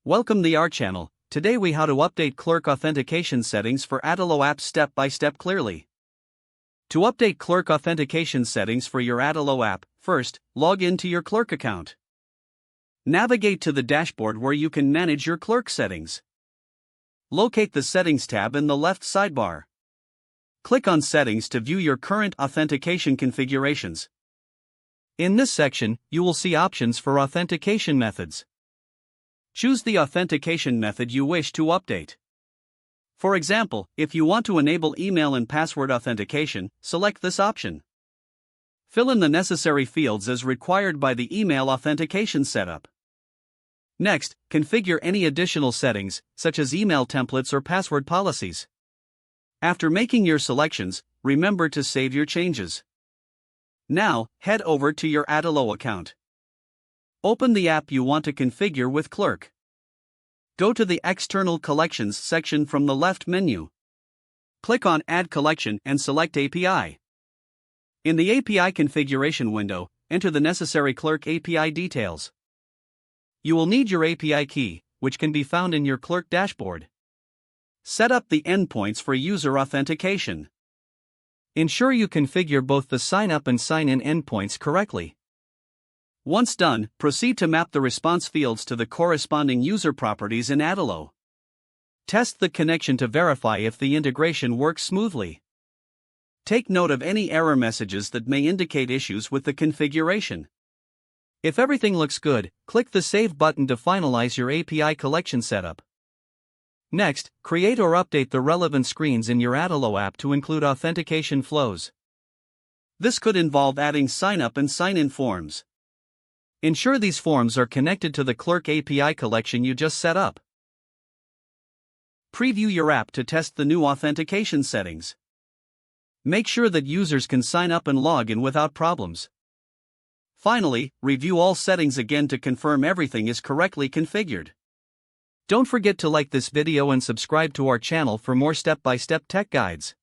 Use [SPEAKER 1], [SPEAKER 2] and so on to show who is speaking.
[SPEAKER 1] Welcome to our channel. Today we how to update Clerk authentication settings for Adalo app step by step clearly. To update Clerk authentication settings for your Adalo app, first, log into your Clerk account. Navigate to the dashboard where you can manage your Clerk settings. Locate the Settings tab in the left sidebar. Click on Settings to view your current authentication configurations. In this section, you will see options for authentication methods. Choose the authentication method you wish to update. For example, if you want to enable email and password authentication, select this option. Fill in the necessary fields as required by the email authentication setup. Next, configure any additional settings, such as email templates or password policies. After making your selections, remember to save your changes. Now, head over to your Adalo account. Open the app you want to configure with Clerk. Go to the External Collections section from the left menu. Click on Add Collection and select API. In the API configuration window, enter the necessary Clerk API details. You will need your API key, which can be found in your Clerk dashboard. Set up the endpoints for user authentication. Ensure you configure both the sign up and sign in endpoints correctly. Once done, proceed to map the response fields to the corresponding user properties in Adalo. Test the connection to verify if the integration works smoothly. Take note of any error messages that may indicate issues with the configuration. If everything looks good, click the Save button to finalize your API collection setup. Next, create or update the relevant screens in your Adalo app to include authentication flows. This could involve adding sign-up and sign-in forms. Ensure these forms are connected to the Clerk API collection you just set up. Preview your app to test the new authentication settings. Make sure that users can sign up and log in without problems. Finally, review all settings again to confirm everything is correctly configured. Don't forget to like this video and subscribe to our channel for more step-by-step tech guides.